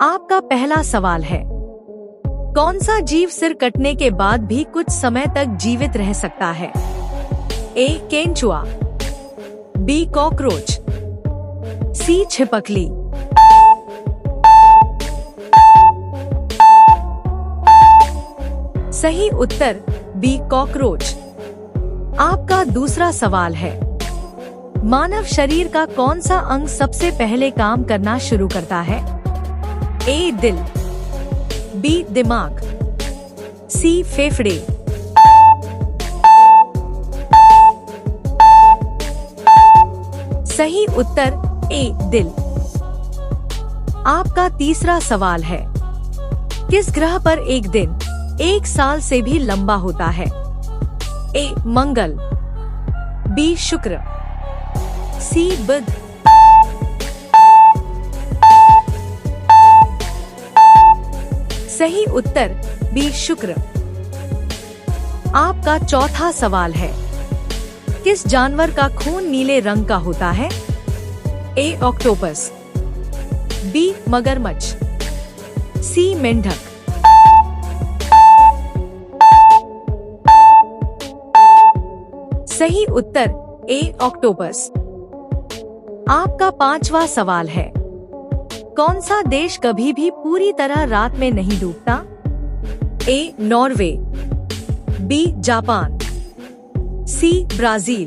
आपका पहला सवाल है, कौन सा जीव सिर कटने के बाद भी कुछ समय तक जीवित रह सकता है? ए केंचुआ, बी कॉकरोच, सी छिपकली। सही उत्तर बी कॉकरोच। आपका दूसरा सवाल है, मानव शरीर का कौन सा अंग सबसे पहले काम करना शुरू करता है? ए दिल, बी दिमाग, सी फेफड़े। सही उत्तर ए दिल। आपका तीसरा सवाल है, किस ग्रह पर एक दिन 1 साल से भी लंबा होता है? ए मंगल, बी शुक्र, सी बुध। सही उत्तर बी शुक्र। आपका चौथा सवाल है, किस जानवर का खून नीले रंग का होता है? ए ऑक्टोपस, बी मगरमच्छ, सी मेंढक। सही उत्तर ए ऑक्टोपस। आपका पांचवा सवाल है, कौन सा देश कभी भी पूरी तरह रात में नहीं डूबता? A Norway, B Japan, C Brazil.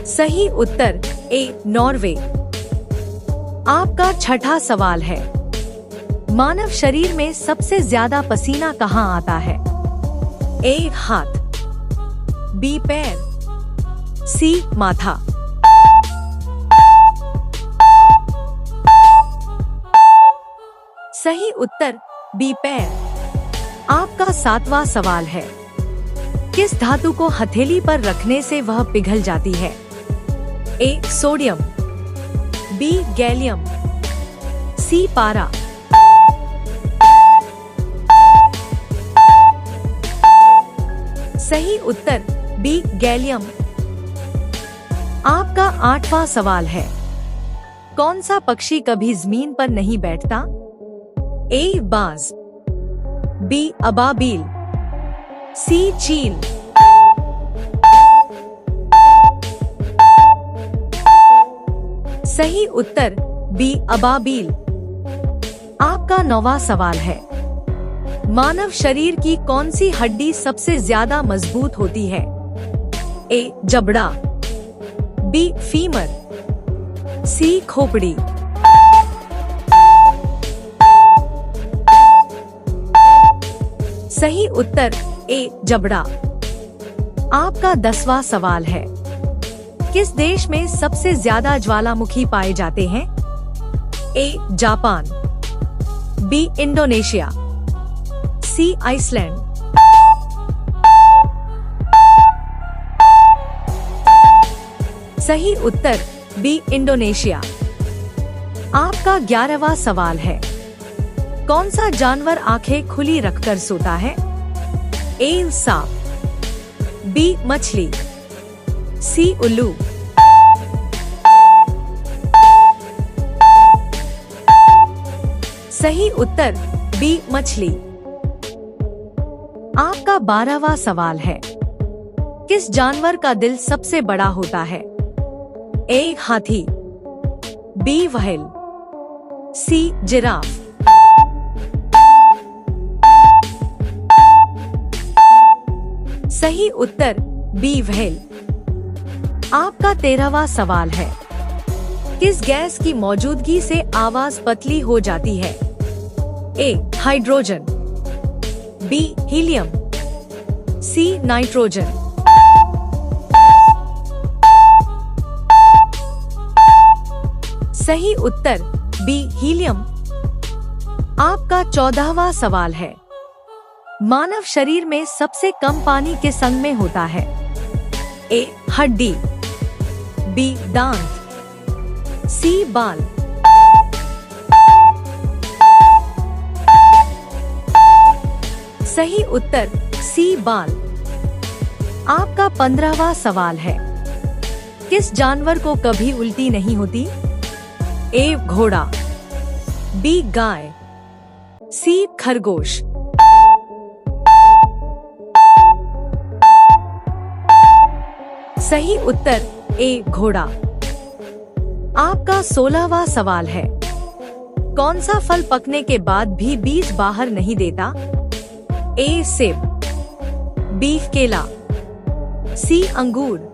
सही उत्तर ए नॉर्वे। आपका छठा सवाल है, मानव शरीर में सबसे ज्यादा पसीना कहाँ आता है? ए हाथ, बी पैर, सी माथा। सही उत्तर बी पैर। आपका सातवां सवाल है, किस धातु को हथेली पर रखने से वह पिघल जाती है? ए सोडियम, बी गैलियम, सी पारा। सही उत्तर बी गैलियम। आपका आठवां सवाल है, कौन सा पक्षी कभी जमीन पर नहीं बैठता? ए बाज, बी अबाबील, सी चील। सही उत्तर बी अबाबील। आपका नौवां सवाल है, मानव शरीर की कौन सी हड्डी सबसे ज्यादा मजबूत होती है? ए जबड़ा, बी फीमर, सी खोपड़ी। सही उत्तर ए जबड़ा। आपका 10वां सवाल है, किस देश में सबसे ज्यादा ज्वालामुखी पाए जाते हैं? A Japan, B Indonesia, C Iceland. सही उत्तर बी इंडोनेशिया। आपका 11वां सवाल है, कौन सा जानवर आंखें खुली रखकर सोता है? ए सांप, बी मछली, सी उल्लू। सही उत्तर बी मछली। आपका 12वां सवाल है, किस जानवर का दिल सबसे बड़ा होता है? ए हाथी, बी व्हेल, सी जिराफ। सही उत्तर बी व्हेल। आपका 13वां सवाल है, किस गैस की मौजूदगी से आवाज पतली हो जाती है? A hydrogen, B helium, C nitrogen. सही उत्तर बी हीलियम। आपका 14वां सवाल है, मानव शरीर में सबसे कम पानी किस अंग में होता है? ए हड्डी, बी दांत, सी बाल। सही उत्तर सी बाल। आपका 15वां सवाल है, किस जानवर को कभी उल्टी नहीं होती? ए घोड़ा, बी गाय, सी खरगोश। सही उत्तर ए घोड़ा। आपका 16वां सवाल है, कौन सा फल पकने के बाद भी बीज बाहर नहीं देता? ए सेब, बी केला, सी अंगूर।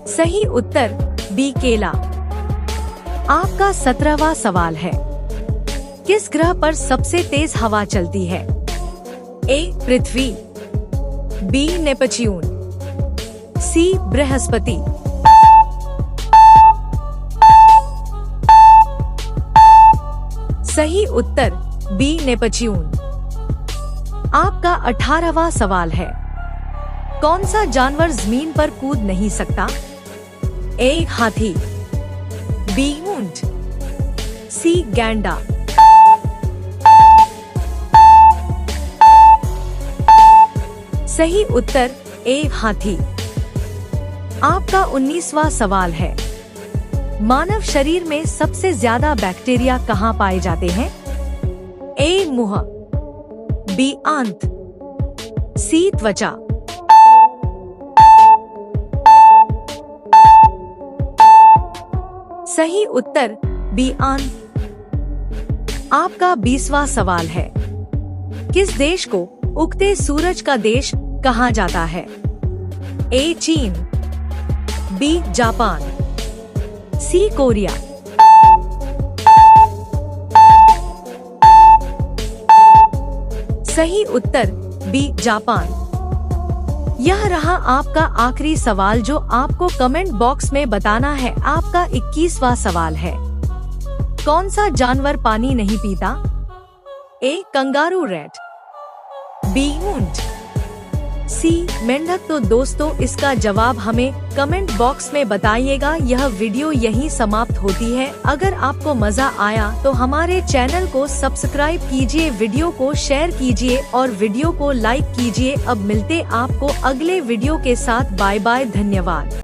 सही उत्तर बी केला। आपका 17वां सवाल है, किस ग्रह पर सबसे तेज हवा चलती है? ए पृथ्वी, बी नेपच्यून, सी बृहस्पति। सही उत्तर बी नेपच्यून। आपका 18वां सवाल है, कौन सा जानवर जमीन पर कूद नहीं सकता? ए हाथी, बी ऊंट, सी गैंडा। सही उत्तर ए हाथी। आपका 19वां सवाल है, मानव शरीर में सबसे ज्यादा बैक्टीरिया कहाँ पाए जाते हैं? ए मुंह, बी आंत, सी त्वचा। सही उत्तर बी आंत। आपका 20वां सवाल है, किस देश को उगते सूरज का देश कहा जाता है? ए चीन, बी जापान, सी कोरिया। सही उत्तर बी जापान। यह रहा आपका आखिरी सवाल, जो आपको कमेंट बॉक्स में बताना है। आपका 21वां सवाल है, कौन सा जानवर पानी नहीं पीता? ए कंगारू रैट, बी ऊंट, सी मेंढक। तो दोस्तों, इसका जवाब हमें कमेंट बॉक्स में बताइएगा। यह वीडियो यहीं समाप्त होती है। अगर आपको मजा आया तो हमारे चैनल को सब्सक्राइब कीजिए, वीडियो को शेयर कीजिए और वीडियो को लाइक कीजिए। अब मिलते आपको अगले वीडियो के साथ। बाय बाय, धन्यवाद।